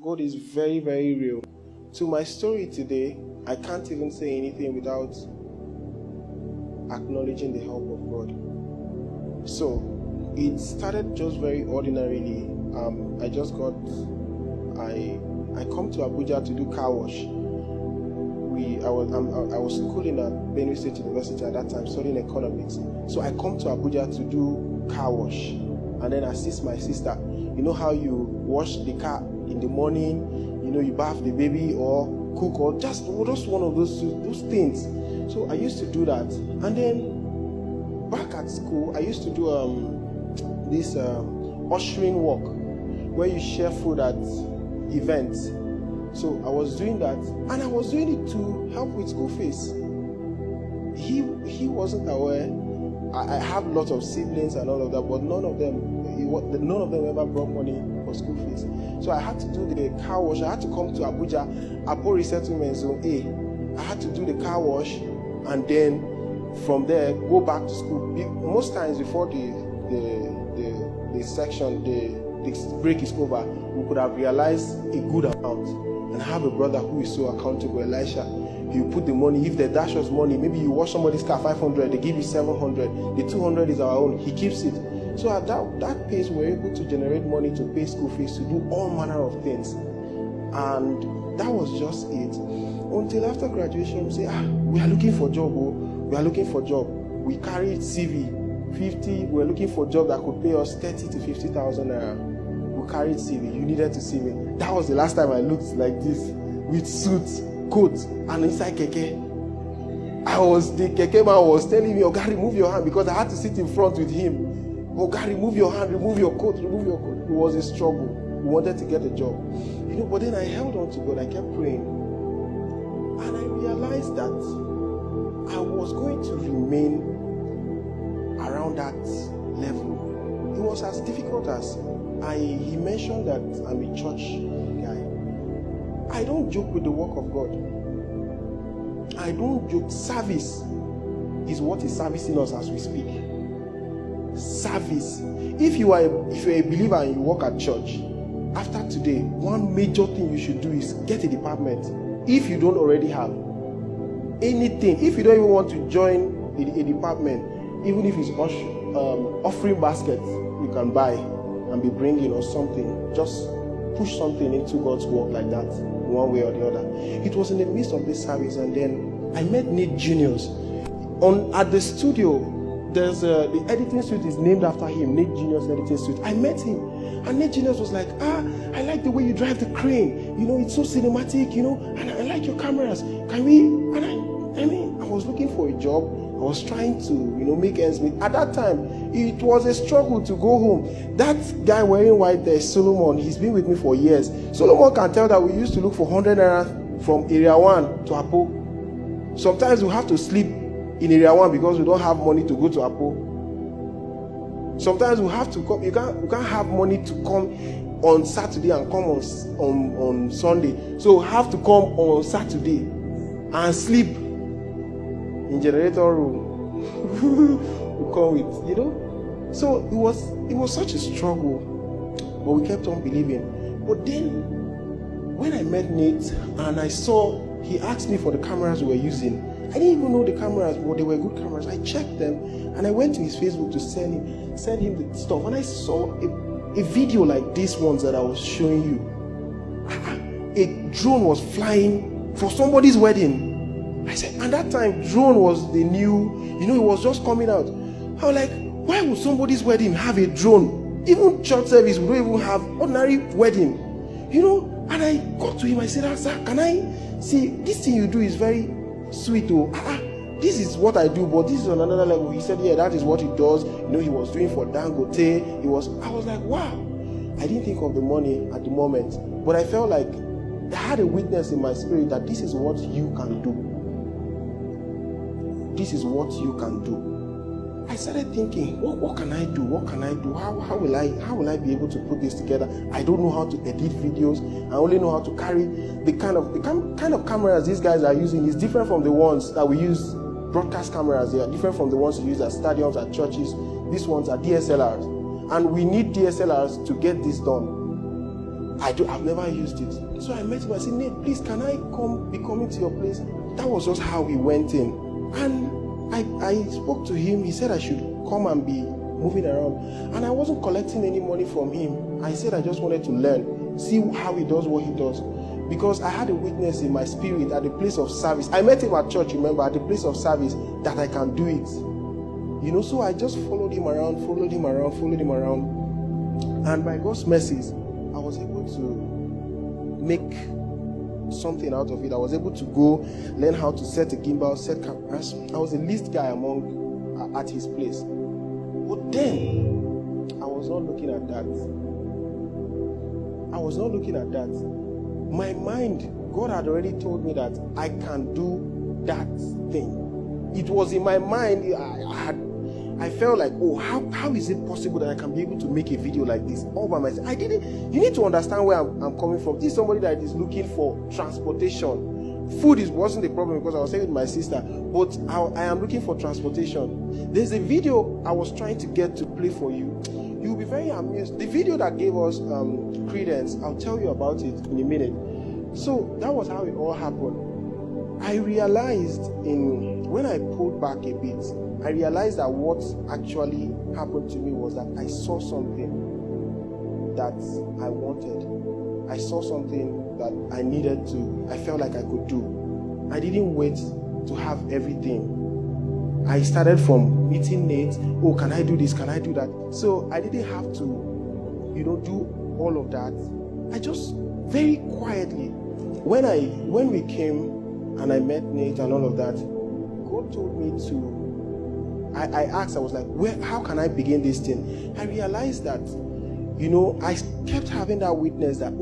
God is very, very real. To my story today, I can't even say anything without acknowledging the help of God. So, it started just very ordinarily. I come to Abuja to do car wash. I was schooling at Benue State University at that time, studying economics. So I come to Abuja to do car wash and then assist my sister. You know how you wash the car in the morning, you bath the baby or cook or just one of those things. So I used to do that. And then back at school, I used to do this ushering work where you share food at events. So I was doing that, and I was doing it to help with school fees. He wasn't aware. I have lots of siblings and all of that, but none of them ever brought money for school fees. So I had to do the car wash. I had to come to Abuja, Abo Resettlement Zone A. I had to do the car wash, and then from there go back to school. Most times before the section, the break is over, we could have realized a good amount. And I have a brother who is so accountable, Elisha. He will put the money. If they dash us money, maybe you wash somebody's car 500, they give you 700. The 200 is our own. He keeps it. So at that pace, we were able to generate money to pay school fees, to do all manner of things. And that was just it. Until after graduation, we say, we are looking for job. We are looking for job. We carried CV 50. We were looking for job that could pay us 30 to 50,000 naira. We carried CV. You needed to see me. That was the last time I looked like this, with suits, coat, and inside keke. The keke man was telling me, Oga, remove your hand, because I had to sit in front with him. Oga, remove your hand, remove your coat, remove your coat. It was a struggle. We wanted to get a job. But then I held on to God. I kept praying. And I realized that I was going to remain around that level. It was as difficult as he mentioned that I'm a church guy. I don't joke with the work of God. I don't joke. Service is what is servicing us as we speak. Service. If you're a believer and you work at church, after today, one major thing you should do is get a department. If you don't already have anything, if you don't even want to join a department, even if it's offering baskets, you can buy and be bringing or something. Just push something into God's work like that, one way or the other. It was in the midst of this service, and then I met Nate Juniors at the studio. There's the editing suite is named after him, Nate Juniors editing suite. I met him, and Nate Juniors was like, I like the way you drive the crane. It's so cinematic, and I like your cameras. Can we? And I was looking for a job. I was trying to, make ends meet. At that time, it was a struggle to go home. That guy wearing white there, Solomon, he's been with me for years. Solomon can tell that we used to look for 100 naira from Area 1 to Apo. Sometimes we have to sleep in Area 1 because we don't have money to go to Apo. Sometimes we have to come. You can't have money to come on Saturday and come on Sunday. So we have to come on Saturday and sleep in generator room. We come with, So it was such a struggle, but we kept on believing. But then when I met Nate and I saw, he asked me for the cameras we were using. I didn't even know the cameras, but they were good cameras. I checked them and I went to his Facebook to send him the stuff. And I saw a video like these ones that I was showing you. A drone was flying for somebody's wedding. I said, and that time drone was the new, it was just coming out. I was like, why would somebody's wedding have a drone? Even church service, we don't even have ordinary wedding. And I got to him, I said, sir, can I see, this thing you do is very sweet. This is what I do, but this is on another level. He said, yeah, that is what he does. He was doing for Dangote. I was like, wow. I didn't think of the money at the moment, but I felt like I had a witness in my spirit that this is what you can do. This is what you can do. I started thinking, what can I do? What can I do? How will I be able to put this together? I don't know how to edit videos. I only know how to carry the kind of cameras these guys are using is different from the ones that we use. Broadcast cameras, they are different from the ones we use at stadiums, at churches. These ones are DSLRs, and we need DSLRs to get this done. I've never used it. So I met him. I said, Nate, please, can I be coming to your place? That was just how we went in. And I spoke to him. He said I should come and be moving around. And I wasn't collecting any money from him. I said I just wanted to learn, see how he does what he does. Because I had a witness in my spirit at the place of service. I met him at church, remember, at the place of service, that I can do it. So I just followed him around. And by God's mercies, I was able to make something out of it. I was able to go learn how to set a gimbal, set cameras. I was the least guy at his place. But then, I was not looking at that. My mind, God had already told me that I can do that thing. It was in my mind, I felt like, how is it possible that I can be able to make a video like this all by myself? You need to understand where I'm coming from. This is somebody that is looking for transportation. Food wasn't the problem because I was staying with my sister, but I am looking for transportation. There's a video I was trying to get to play for you. You'll be very amused. The video that gave us credence, I'll tell you about it in a minute. So that was how it all happened. I realized when I pulled back a bit, I realized that what actually happened to me was that I saw something that I wanted. I saw something that I needed to, I felt like I could do. I didn't wait to have everything. I started from meeting Nate. Can I do this? Can I do that? So I didn't have to, do all of that. I just very quietly, when we came and I met Nate and all of that, God told me to, I asked, I was like, how can I begin this thing? I realized that, I kept having that witness that,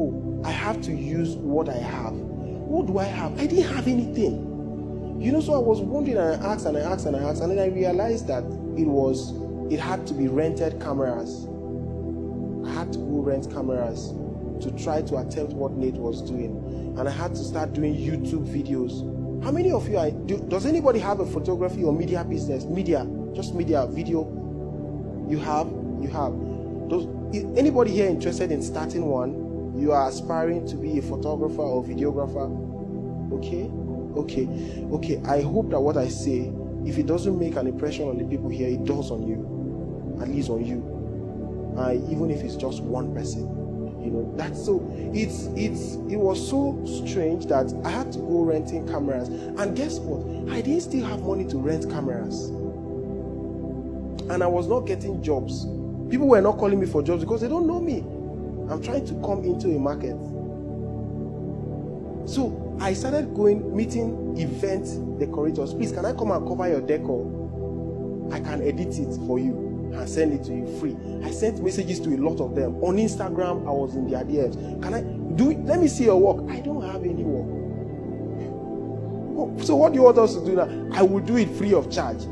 I have to use what I have. What do I have? I didn't have anything. So I was wondering, and I asked, and then I realized that it had to be rented cameras. I had to go rent cameras to try to attempt what Nate was doing. And I had to start doing YouTube videos. How many of you does anybody have a photography or media business? Just media, video. You have. Is anybody here interested in starting one? You are aspiring to be a photographer or videographer? Okay. I hope that what I say, if it doesn't make an impression on the people here, it does on you. At least on you. Even if it's just one person. That's so. It was so strange that I had to go renting cameras. And guess what? I didn't still have money to rent cameras. And I was not getting jobs. People were not calling me for jobs because they don't know me. I'm trying to come into a market. So I started meeting event decorators. Please, can I come and cover your decor? I can edit it for you and send it to you free. I sent messages to a lot of them. On Instagram, I was in their DMs. Can I do it? Let me see your work. I don't have any work. So what do you want us to do now? I will do it free of charge.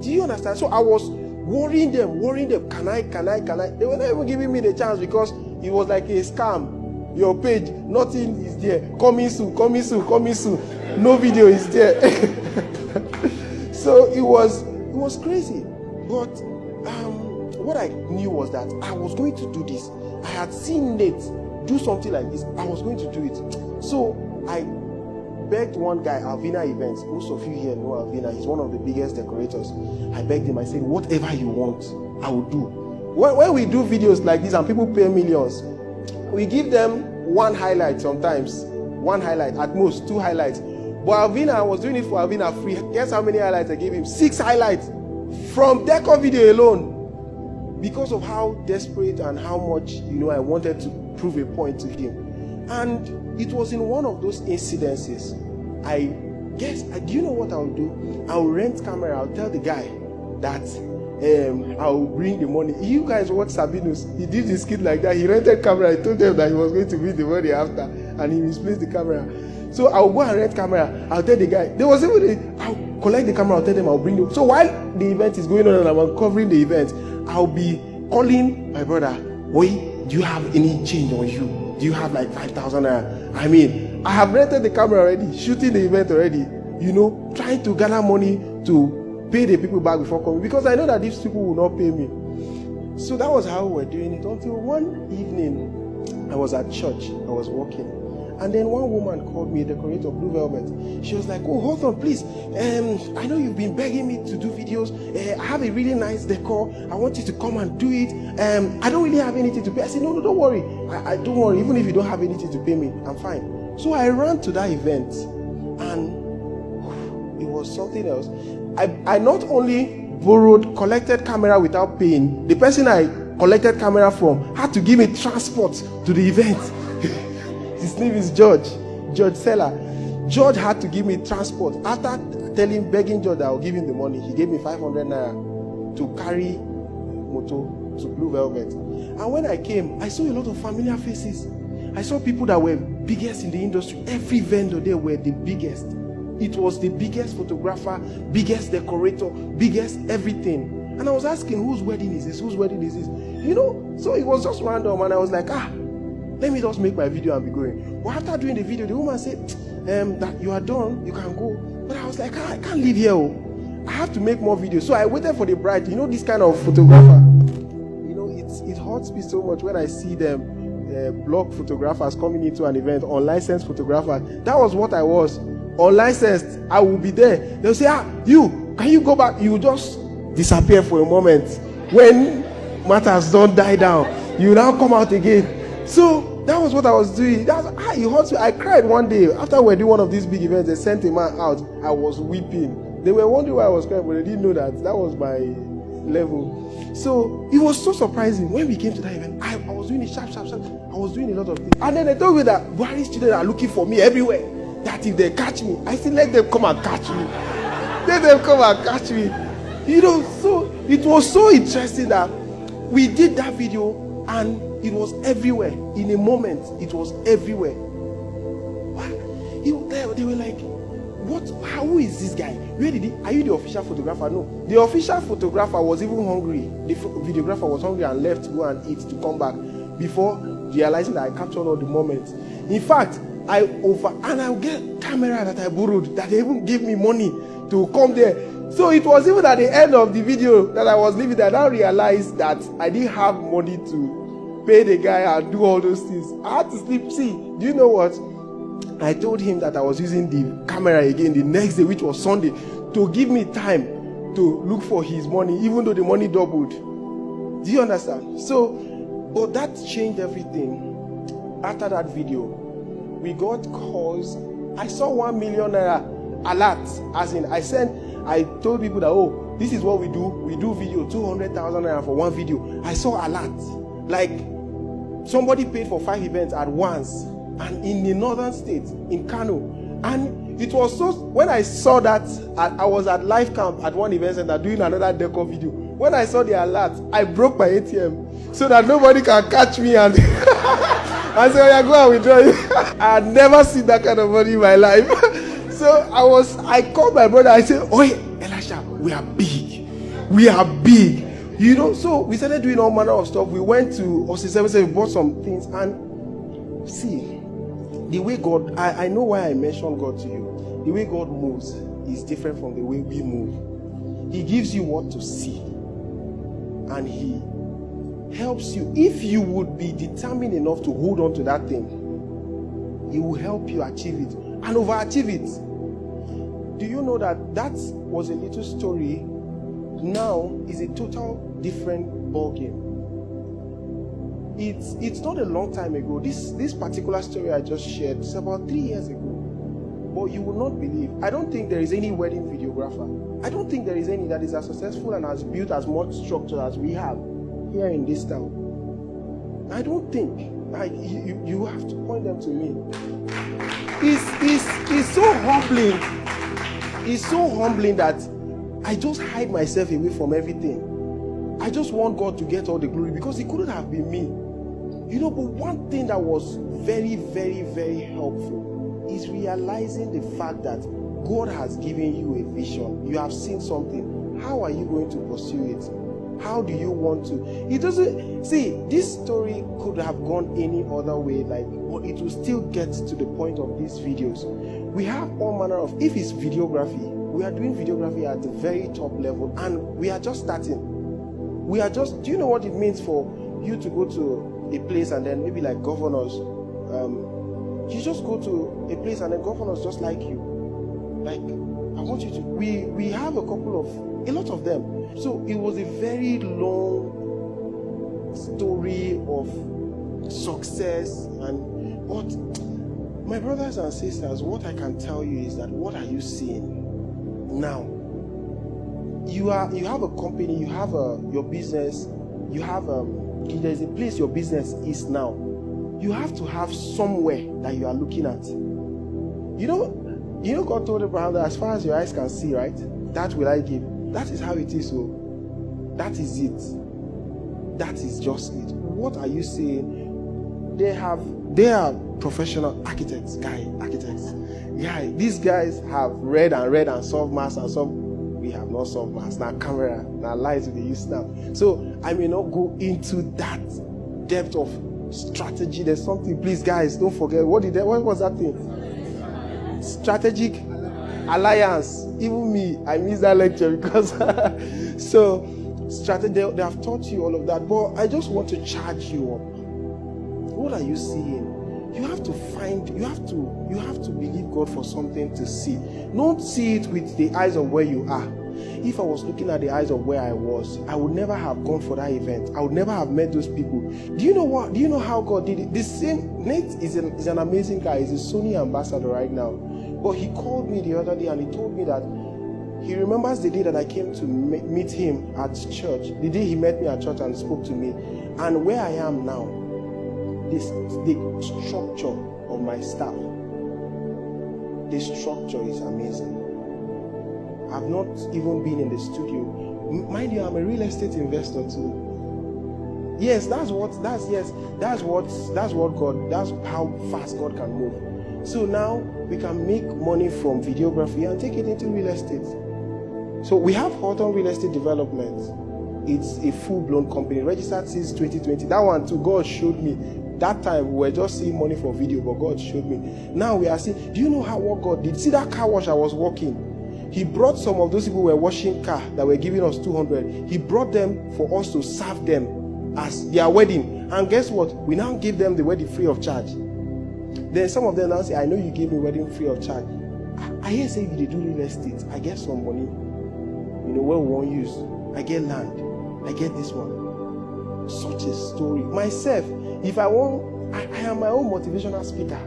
Do you understand? So I was worrying them. Can I? They were not even giving me the chance because it was like a scam. Your page, nothing is there. Coming soon. No video is there. So it was crazy. But what I knew was that I was going to do this. I had seen Nate do something like this. I was going to do it. So I begged one guy, Alvina Events. Most of you here know Alvina. He's one of the biggest decorators. I begged him. I said, whatever you want, I will do. When we do videos like this and people pay millions, we give them one highlight sometimes. One highlight, at most 2 highlights. But Alvina, I was doing it for Alvina free. Guess how many highlights I gave him? 6 highlights from decor video alone. Because of how desperate and how much, I wanted to prove a point to him. And it was in one of those incidences. Do you know what I'll do? I'll rent camera. I'll tell the guy that I'll bring the money. You guys watch Sabinus. He did his skit like that. He rented camera. I told them that he was going to bring the money after, and he misplaced the camera. So I'll go and rent camera. I'll tell the guy. I'll collect the camera. I'll tell them I'll bring it. So while the event is going on and I'm uncovering the event, I'll be calling my brother. Wait, do you have any change on you? Do you have like 5,000? I have rented the camera already, shooting the event already. Trying to gather money to pay the people back before coming, because I know that these people will not pay me. So that was how we were doing it until one evening I was at church, I was walking, and then one woman called me, a decorator of Blue Velvet. She was like, "Oh, Hawthorn, please, I know you've been begging me to do videos. I have a really nice decor. I want you to come and do it. I don't really have anything to pay." I said, "No, don't worry. I don't worry. Even if you don't have anything to pay me, I'm fine." So I ran to that event, and it was something else. I not only collected camera without paying. The person I collected camera from had to give me transport to the event. His name is George Seller. George had to give me transport. After begging George that I'll give him the money, he gave me 500 naira to carry motor to Blue Velvet. And when I came, I saw a lot of familiar faces. I saw people that were biggest in the industry. Every vendor there were the biggest. It was the biggest photographer, biggest decorator, biggest everything. And I was asking, whose wedding is this? Whose wedding is this? So it was just random. And I was like, let me just make my video and be going. But after doing the video, the woman said, that you are done, you can go. But I was like, I can't leave here. I have to make more videos. So I waited for the bride. This kind of photographer. It hurts me so much when I see them, blog photographers coming into an event, unlicensed photographers. That was what I was. Unlicensed, I will be there. They'll say, can you go back? You just disappear for a moment. When matters don't die down, you now come out again. So that was what I was doing. It hurts me. I cried one day after we were doing one of these big events. They sent a man out. I was weeping. They were wondering why I was crying, but they didn't know that was my level. So it was so surprising when we came to that event. I was doing it sharp. I was doing a lot of things. And then they told me that Buhari students are looking for me everywhere. That if they catch me, I said, let them come and catch me. Let them come and catch me. So it was so interesting that we did that video and it was everywhere. In a moment, it was everywhere. They were like, who is this guy? Are you the official photographer? No. The official photographer was even hungry. The videographer was hungry and left to go and eat to come back before realizing that I captured all the moments. In fact, I'll get camera that I borrowed that they even gave me money to come there. So it was even at the end of the video that I was leaving that I realized that I didn't have money to pay the guy and do all those things. I had to sleep. See, do you know what? I told him that I was using the camera again the next day, which was Sunday, to give me time to look for his money, even though the money doubled. Do you understand? But that changed everything. After that video, we got calls. I saw 1 million naira alert. As in, I told people that, this is what we do. We do video, 200,000 naira for one video. I saw alert. Like, somebody paid for 5 events at once. And in the northern states, in Kano. And it was so, when I saw that, I was at live camp at one event center doing another decor video. When I saw the alert, I broke my ATM so that nobody can catch me and I said, go and withdraw it. I had never seen that kind of money in my life. So I called my brother. I said, Elisha, we are big. We are big. So we started doing all manner of stuff. We went to OC77, we bought some things. And see, the way God, I know why I mentioned God to you. The way God moves is different from the way we move. He gives you what to see. And He helps you. If you would be determined enough to hold on to that thing, He will help you achieve it and overachieve it. Do you know that was a little story? Now is a total different ballgame. It's not a long time ago. This particular story I just shared, it's about 3 years ago. But you will not believe. I don't think there is any wedding videographer. I don't think there is any that is as successful and has built as much structure as we have here in this town. I don't think. You have to point them to me. It's so humbling. It's so humbling that I just hide myself away from everything. I just want God to get all the glory because it couldn't have been me. But one thing that was very, very, very helpful is realizing the fact that God has given you a vision. You have seen something. How are you going to pursue it? How do you want to? It doesn't, see, this story could have gone any other way, but it will still get to the point of these videos. We have all manner of, if it's videography, we are doing videography at the very top level and we are just starting. We are just, do you know what it means for you to go to a place and then maybe like governors, you just go to a place and then governors just like you. Like, I want you to, we have a lot of them. So it was a very long story of success, but my brothers and sisters, what I can tell you is that what are you seeing now? You have a company, you have your business, you have there's a place your business is now. You have to have somewhere that you are looking at. You know God told Abraham that as far as your eyes can see, right? That will I give. That is how it is. So that is it. That is just it. What are you saying? They are professional architects. Yeah, these guys have read and solved maths and some. We have not solved maths. Now camera, now lights we use now. So I may not go into that depth of strategy. There's something, please guys, don't forget. What was that thing? Strategic alliance. Even me, I missed that lecture because so strategy, they have taught you all of that. But I just want to charge you up. What are you seeing? You have to believe God for something to see. Don't see it with the eyes of where you are. If I was looking at the eyes of where I was, I would never have gone for that event. I would never have met those people. Do you know what? Do you know how God did it? The same, Nate is an amazing guy. He's a Sony ambassador right now. But he called me the other day and he told me that he remembers the day that I came to meet him at church. The day he met me at church and spoke to me. And where I am now, the structure of my staff, the structure is amazing. I've not even been in the studio. Mind you, I'm a real estate investor too. Yes, that's how fast God can move. So now we can make money from videography and take it into real estate. So we have Hawthorn Real Estate Development. It's a full-blown company, registered since 2020. That one too, God showed me. That time we were just seeing money for video, but God showed me. Now we are seeing, do you know what God did? See that car wash I was working? He brought some of those people who were washing car that were giving us 200. He brought them for us to serve them as their wedding. And guess what? We now give them the wedding free of charge. Then some of them now say, I know you gave me wedding free of charge. I hear say if you do real estate, I get some money. You know, what we won't use. I get land. I get this one. Such a story. Myself, if I want, I am my own motivational speaker.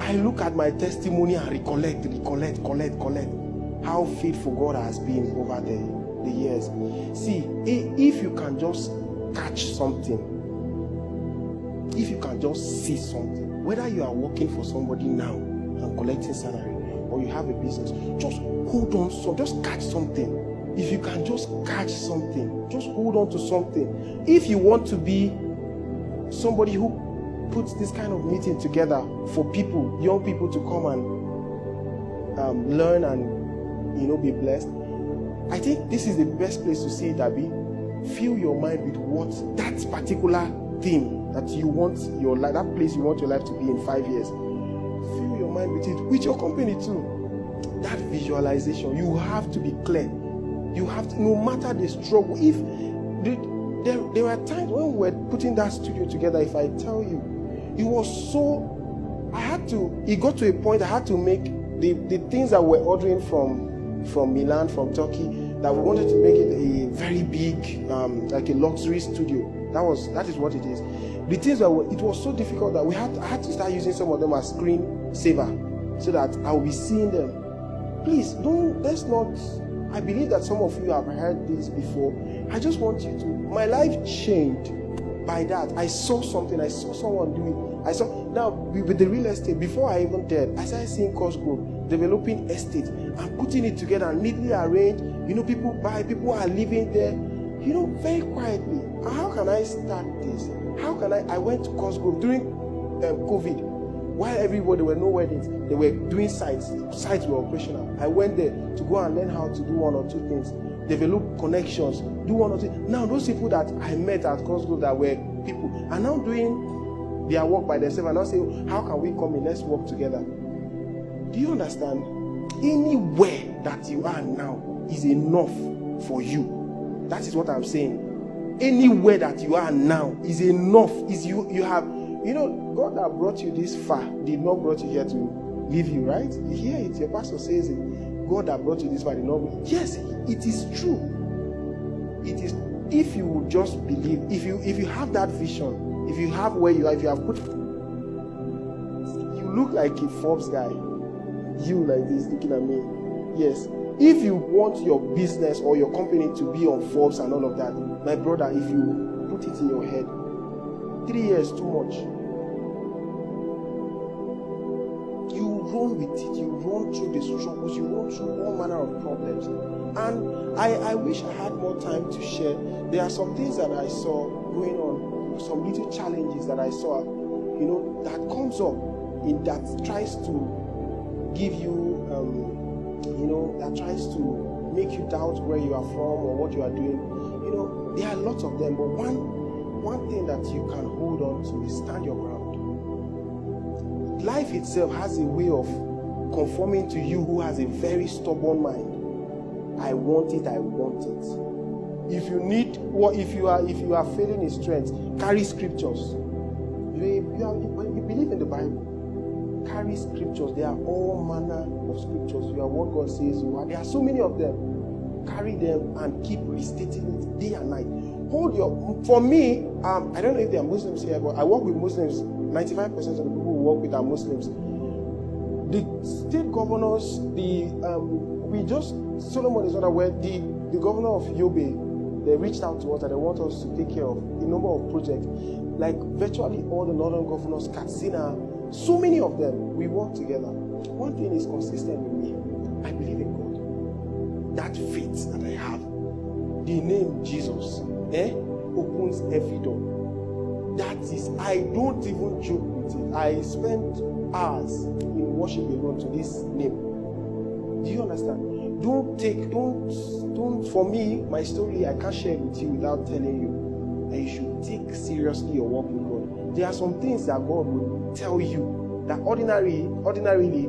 I look at my testimony and recollect. How faithful God has been over the years. See, if you can just catch something, if you can just see something, whether you are working for somebody now and collecting salary, or you have a business, just hold on, just catch something. If you can just catch something, just hold on to something. If you want to be somebody who puts this kind of meeting together for people, young people to come and learn and be blessed, I think this is the best place to see it, Abby. Fill your mind with what that particular thing that you want your life, that place you want your life to be in 5 years. Fill your mind with it, with your company too. That visualization, you have to be clear. You have to, no matter the struggle. If there were times when we were putting that studio together, if I tell you, it was so, it got to a point I had to make the things that we're ordering from Milan, from Turkey, that we wanted to make it a very big, like a luxury studio. That is what it is. The things that it was so difficult that I had to start using some of them as screen saver, so that I will be seeing them. Please let's not. I believe that some of you have heard this before. I just want you to. My life changed by that. I saw something. I saw someone do it. Now with the real estate. Before I even did, I started seeing Costco developing estate and putting it together and neatly arranged. People buy. People are living there. Very quietly. How can I start this? How can I? I went to Costco during COVID. While everybody were no weddings, they were doing sites. Sites were operational. I went there to go and learn how to do one or two things, develop connections, do one or two. Now those people that I met at Costco that were people are now doing their work by themselves and now say, how can we come in? Let's work together. Do you understand? Anywhere that you are now is enough for you. That is what I'm saying. anywhere that you are now is enough. Is you have, God that brought you this far did not brought you here to leave you, right? You hear it. Your pastor says it. God that brought you this far did not. Yes, it is true. It is. If you would just believe, if you have that vision, if you have where you are, if you have put, you look like a Forbes guy. You like this looking at me. Yes. If you want your business or your company to be on Forbes and all of that, my brother, if you put it in your head, 3 years too much. You run with it. You run through the struggles. You run through all manner of problems. And I wish I had more time to share. There are some things that I saw going on, some little challenges that I saw, that comes up that tries to give you, that tries to make you doubt where you are from or what you are doing. There are lots of them, but one thing that you can hold on to is stand your ground. Life itself has a way of conforming to you who has a very stubborn mind. I want it. If you need, or if you are failing in strength, carry scriptures. You believe in the Bible. Carry scriptures. There are all manner of scriptures. You are what God says you are. There are so many of them. Carry them and keep restating it day and night. For me, I don't know if there are Muslims here, but I work with Muslims. 95% of the people who work with are Muslims. The state governors, Solomon is not aware, the governor of Yobe, they reached out to us and they want us to take care of a number of projects. Like virtually all the northern governors, Katsina, so many of them, we work together. One thing is consistent with me. I believe in God. That faith that I have, the name Jesus, opens every door. That is, I don't even joke with it. I spent hours in worship alone to this name. Do you understand? For me, my story, I can't share it with you without telling you that you should take seriously your walk with God. There are some things that God will tell you that ordinarily,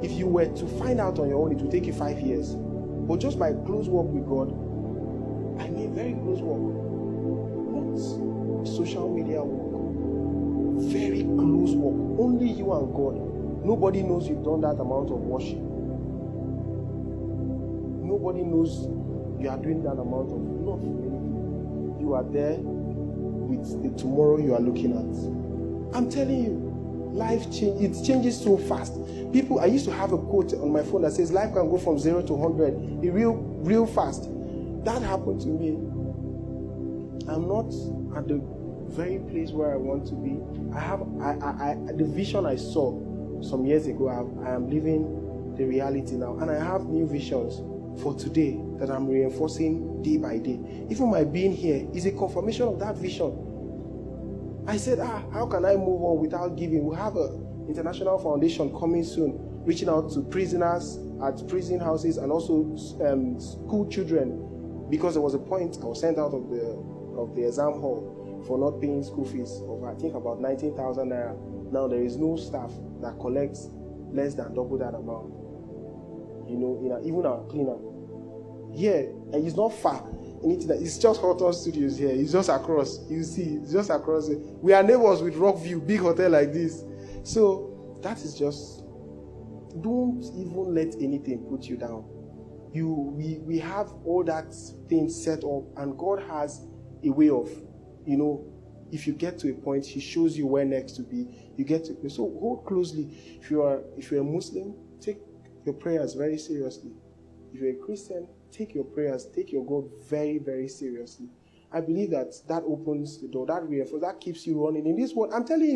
if you were to find out on your own, it will take you 5 years. But just by close walk with God, I mean very close walk, not social media walk, very close walk, only you and God. Nobody knows you've done that amount of worship. Nobody knows you are doing that amount of love. You are there with the tomorrow you are looking at. I'm telling you, life changes. It changes so fast. I used to have a quote on my phone that says life can go from 0 to 100 real fast. That happened to me. I'm not at the very place where I want to be. The vision I saw some years ago, I am living the reality now, and I have new visions for today that I'm reinforcing day by day. Even my being here is a confirmation of that vision. I said, how can I move on without giving? We have an international foundation coming soon, reaching out to prisoners at prison houses and also school children, because there was a point I was sent out of the exam hall for not paying school fees of, I think, about 19,000 naira. Now there is no staff that collects less than double that amount. Even our cleaner. Here, and it's not far. It's just Hawthorn'S Studios here. It's just across. You see, it's just across. We are neighbors with Rockview, big hotel like this. So that is just. Don't even let anything put you down. We have all that thing set up, and God has a way of, if you get to a point, He shows you where next to be. You get to. So hold closely. If you're a Muslim, take your prayers very seriously. If you're a Christian, take your prayers, take your God very, very seriously. I believe that opens the door, that reinforces, that keeps you running in this world. I'm telling you.